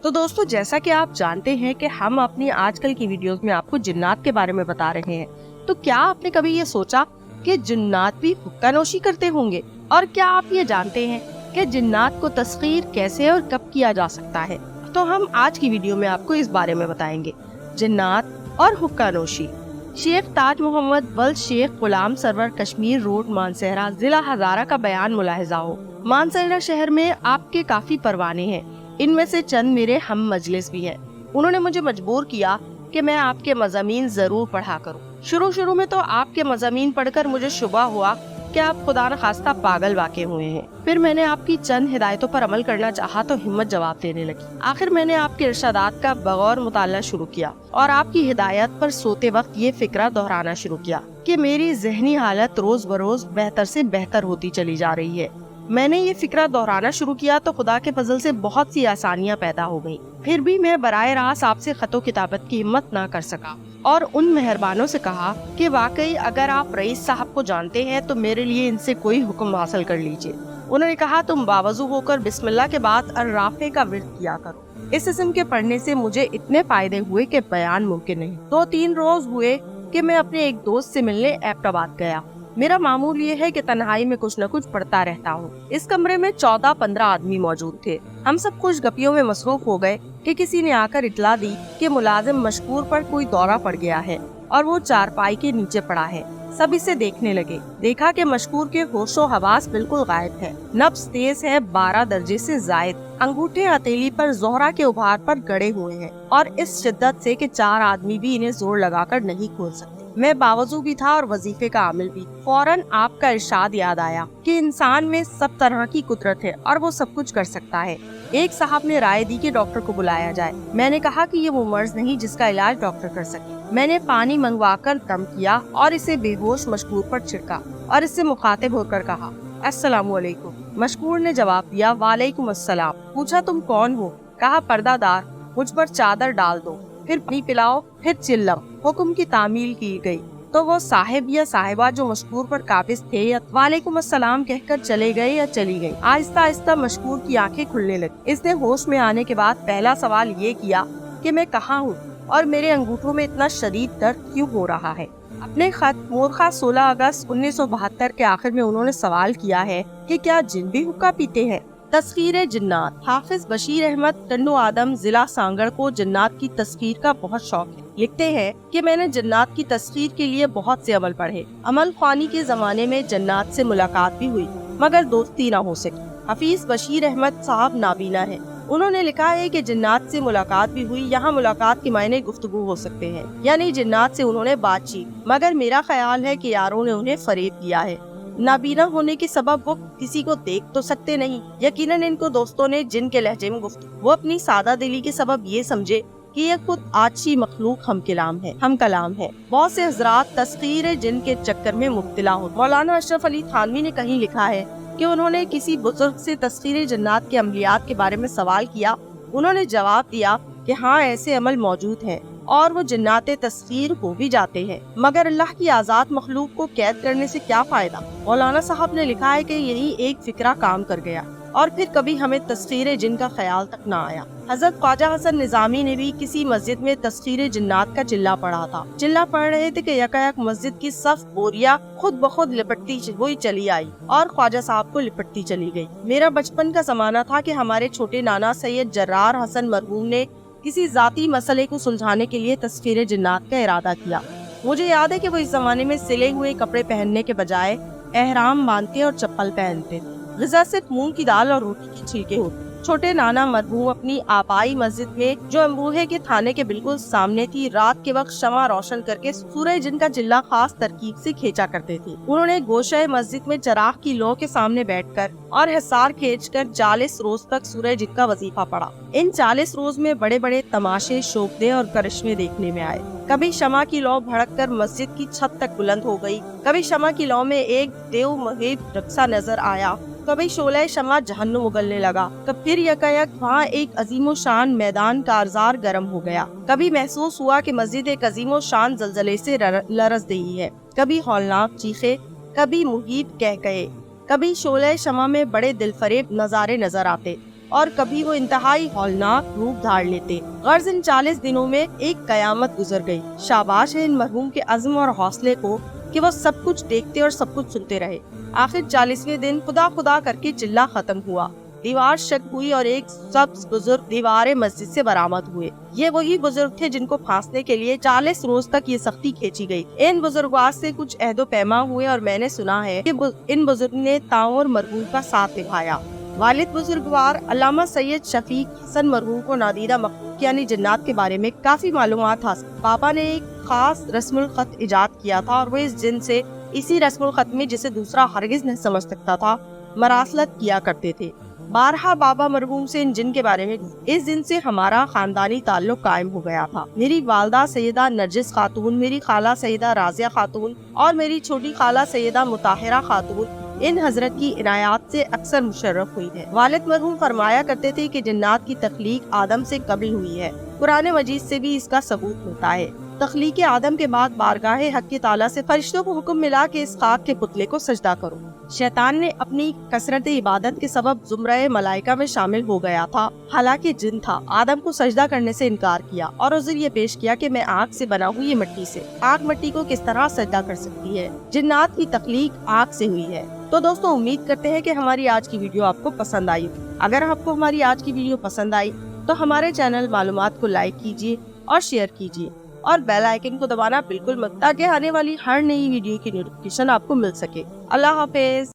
تو دوستوں جیسا کہ آپ جانتے ہیں کہ ہم اپنی آج کل کی ویڈیوز میں آپ کو جنات کے بارے میں بتا رہے ہیں، تو کیا آپ نے کبھی یہ سوچا کہ جنات بھی حقہ نوشی کرتے ہوں گے؟ اور کیا آپ یہ جانتے ہیں کہ جنات کو تسخیر کیسے اور کب کیا جا سکتا ہے؟ تو ہم آج کی ویڈیو میں آپ کو اس بارے میں بتائیں گے، جنات اور حقہ نوشی۔ شیخ تاج محمد ولد شیخ غلام سرور کشمیر روڈ مانسہرہ ضلع ہزارہ کا بیان ملاحظہ ہو۔ مانسہرہ شہر میں آپ کے کافی پروانے ہیں، ان میں سے چند میرے ہم مجلس بھی ہیں۔ انہوں نے مجھے مجبور کیا کہ میں آپ کے مضامین ضرور پڑھا کروں۔ شروع میں تو آپ کے مضامین پڑھ کر مجھے شبہ ہوا کہ آپ خدا نخواستہ پاگل واقع ہوئے ہیں۔ پھر میں نے آپ کی چند ہدایتوں پر عمل کرنا چاہا تو ہمت جواب دینے لگی۔ آخر میں نے آپ کے ارشادات کا بغور مطالعہ شروع کیا اور آپ کی ہدایت پر سوتے وقت یہ فکرہ دہرانا شروع کیا کہ میری ذہنی حالت روز بروز بہتر سے بہتر ہوتی چلی جا رہی ہے۔ میں نے یہ فکرہ دہرانا شروع کیا تو خدا کے فضل سے بہت سی آسانیاں پیدا ہو گئیں۔ پھر بھی میں براہ راست آپ سے خط و کتابت کی ہمت نہ کر سکا اور ان مہربانوں سے کہا کہ واقعی اگر آپ رئیس صاحب کو جانتے ہیں تو میرے لیے ان سے کوئی حکم حاصل کر لیجئے۔ انہوں نے کہا تم باوضو ہو کر بسم اللہ کے بعد الرافع کا ورد کیا کرو۔ اس اسم کے پڑھنے سے مجھے اتنے فائدے ہوئے کہ بیان ممکن نہیں۔ 2-3 روز ہوئے کہ میں اپنے ایک دوست سے ملنے ایبٹ آباد گیا۔ میرا معمول یہ ہے کہ تنہائی میں کچھ نہ کچھ پڑھتا رہتا ہوں۔ اس کمرے میں 14-15 آدمی موجود تھے۔ ہم سب خوش گپیوں میں مصروف ہو گئے کہ کسی نے آ کر اطلاع دی کہ ملازم مشکور پر کوئی دورہ پڑ گیا ہے اور وہ چارپائی کے نیچے پڑا ہے۔ سب اسے دیکھنے لگے۔ دیکھا کہ مشکور کے ہوش و حواس بالکل غائب ہے، نبض تیز ہے 12 درجے سے زائد، انگوٹھے ہتھیلی پر زہرہ کے ابھار پر گڑے ہوئے ہیں اور اس شدت سے کہ 4 آدمی بھی انہیں زور لگا کر نہیں کھول سکتے۔ میں باوضو بھی تھا اور وظیفے کا عامل بھی۔ فوراً آپ کا ارشاد یاد آیا کہ انسان میں سب طرح کی قدرت ہے اور وہ سب کچھ کر سکتا ہے۔ ایک صاحب نے رائے دی کہ ڈاکٹر کو بلایا جائے۔ میں نے کہا کہ یہ وہ مرض نہیں جس کا علاج ڈاکٹر کر سکے۔ میں نے پانی منگوا کر دم کیا اور اسے بے ہوش مشکور پر چھڑکا اور اس سے مخاطب ہو کر کہا السلام علیکم۔ مشکور نے جواب دیا وعلیکم السلام۔ پوچھا تم کون ہو؟ کہا پردہ دار، مجھ پر چادر ڈال دو، پھر پانی پلاؤ، پھر چلم۔ حکم کی تعمیل کی گئی تو وہ صاحب یا صاحبہ جو مشکور پر قابض تھے یا وعلیکم السلام کہہ کر چلے گئے یا چلی گئی۔ آہستہ آہستہ مشکور کی آنکھیں کھلنے لگی۔ اس نے ہوش میں آنے کے بعد پہلا سوال یہ کیا کہ میں کہاں ہوں اور میرے انگوٹھوں میں اتنا شدید درد کیوں ہو رہا ہے۔ اپنے خط مورخہ 16 اگست 1972 کے آخر میں انہوں نے سوال کیا ہے کہ کیا جن بھی حقہ پیتے ہیں؟ تسخیر جنات۔ حافظ بشیر احمد ٹنڈو آدم ضلع سانگڑ کو جنات کی تسخیر کا بہت شوق ہے۔ لکھتے ہیں کہ میں نے جنات کی تسخیر کے لیے بہت سے عمل پڑھے۔ عمل خوانی کے زمانے میں جنات سے ملاقات بھی ہوئی مگر دوستی نہ ہو سکی۔ حافظ بشیر احمد صاحب نابینا ہے۔ انہوں نے لکھا ہے کہ جنات سے ملاقات بھی ہوئی، یہاں ملاقات کے معنی گفتگو ہو سکتے ہیں، یعنی جنات سے انہوں نے بات چیت، مگر میرا خیال ہے کہ یاروں نے انہیں فریب کیا ہے۔ نابینا ہونے کے سبب وہ کسی کو دیکھ تو سکتے نہیں۔ یقیناً ان کو دوستوں نے جن کے لہجے میں گفتگو، وہ اپنی سادہ دلی کے سبب یہ سمجھے کہ یہ خود آجی مخلوق ہم کلام ہے۔ بہت سے حضرات تسخیر جن کے چکر میں مبتلا ہو۔ مولانا اشرف علی تھانوی نے کہیں لکھا ہے کہ انہوں نے کسی بزرگ سے تسخیر جنات کے عملیات کے بارے میں سوال کیا۔ انہوں نے جواب دیا کہ ہاں ایسے عمل موجود ہیں اور وہ جنات تسخیر ہو بھی جاتے ہیں، مگر اللہ کی آزاد مخلوق کو قید کرنے سے کیا فائدہ؟ مولانا صاحب نے لکھا ہے کہ یہی ایک فکرہ کام کر گیا اور پھر کبھی ہمیں تسخیر جن کا خیال تک نہ آیا۔ حضرت خواجہ حسن نظامی نے بھی کسی مسجد میں تسخیر جنات کا چلہ پڑھا تھا۔ چلہ پڑھ رہے تھے کہ یکایک مسجد کی صف بوریاں خود بخود لپٹتی ہوئی چلی آئی اور خواجہ صاحب کو لپٹتی چلی گئی۔ میرا بچپن کا زمانہ تھا کہ ہمارے چھوٹے نانا سید جرار حسن مرحوم نے کسی ذاتی مسئلے کو سلجھانے کے لیے تسخیر جنات کا ارادہ کیا۔ مجھے یاد ہے کہ وہ اس زمانے میں سلے ہوئے کپڑے پہننے کے بجائے احرام باندھتے اور چپل پہنتے۔ غذا صرف مونگ کی دال اور روٹی کے چھلکے ہوتے۔ چھوٹے نانا مرحوم اپنی آبائی مسجد میں جو امبوہے کے تھانے کے بالکل سامنے تھی، رات کے وقت شمع روشن کر کے سورہ جن کا چلہ خاص ترکیب سے کھینچا کرتے تھے۔ انہوں نے گوشہ مسجد میں چراغ کی لو کے سامنے بیٹھ کر اور حصار کھینچ کر 40 روز تک سورہ جن کا وظیفہ پڑھا۔ ان 40 روز میں بڑے بڑے تماشے، شوبدے اور کرشمے دیکھنے میں آئے۔ کبھی شمع کی لو بھڑک کر مسجد کی چھت تک بلند ہو گئی، کبھی شمع کی لو میں ایک دیو مہیب رقصہ نظر آیا، کبھی شعلہ شمع جہنم اگلنے لگا، پھر یکایک وہاں ایک عظیم و شان میدان کارزار گرم ہو گیا۔ کبھی محسوس ہوا کہ مسجد ایک عظیم و شان زلزلے سے لرز رہی ہے، کبھی ہولناک چیخے، کبھی مہیب قہقہے، کبھی شعلہ شمع میں بڑے دل فریب نظارے نظر آتے اور کبھی وہ انتہائی ہولناک روپ دھار لیتے۔ غرض ان 40 دنوں میں ایک قیامت گزر گئی۔ شاباش ہے ان مرحوم کے عزم اور حوصلے کو کہ وہ سب کچھ دیکھتے اور سب کچھ سنتے رہے۔ آخر 40ویں دن خدا خدا کر کے چلہ ختم ہوا، دیوار شک ہوئی اور ایک سبز بزرگ دیوار مسجد سے برآمد ہوئے۔ یہ وہی بزرگ تھے جن کو پھانسنے کے لیے 40 روز تک یہ سختی کھینچی گئی۔ ان بزرگوار سے کچھ عہد و پیما ہوئے اور میں نے سنا ہے کہ ان بزرگ نے تاؤں مرحوم کا ساتھ نبھایا۔ والد بزرگوار علامہ سید شفیق حسن مرحوم کو نادیدہ مخلوق یعنی جنات کے بارے میں کافی معلومات حاصل۔ پاپا نے ایک خاص رسم الخط ایجاد کیا تھا اور وہ اس جن سے اسی رسم الخط میں جسے دوسرا ہرگز نہیں سمجھ سکتا تھا مراسلت کیا کرتے تھے۔ بارہا بابا مرحوم سے ان جن کے بارے میں اس دن سے ہمارا خاندانی تعلق قائم ہو گیا تھا۔ میری والدہ سیدہ نرجس خاتون، میری خالہ سیدہ راضیہ خاتون اور میری چھوٹی خالہ سیدہ مطہرہ خاتون ان حضرت کی عنایات سے اکثر مشرف ہوئی ہے۔ والد مرحوم فرمایا کرتے تھے کہ جنات کی تخلیق آدم سے قبل ہوئی ہے۔ قرآن مجید سے بھی اس کا ثبوت ملتا ہے۔ تخلیق آدم کے بعد بارگاہ حق تعالیٰ سے فرشتوں کو حکم ملا کہ اس خاک کے پتلے کو سجدہ کرو۔ شیطان نے اپنی کثرت عبادت کے سبب زمرہ ملائکہ میں شامل ہو گیا تھا، حالانکہ جن تھا۔ آدم کو سجدہ کرنے سے انکار کیا اور عذر یہ پیش کیا کہ میں آگ سے بنا ہوئی مٹی سے، آگ مٹی کو کس طرح سجدہ کر سکتی ہے؟ جنات کی تخلیق آگ سے ہوئی ہے۔ تو دوستوں، امید کرتے ہیں کہ ہماری آج کی ویڈیو آپ کو پسند آئی۔ اگر آپ کو ہماری آج کی ویڈیو پسند آئی تو ہمارے چینل معلومات کو لائک کیجیے اور شیئر کیجیے اور بیل آئیکن کو دبانا بالکل مت، تاکہ آنے والی ہر نئی ویڈیو کی نوٹیفیکیشن آپ کو مل سکے۔ اللہ حافظ۔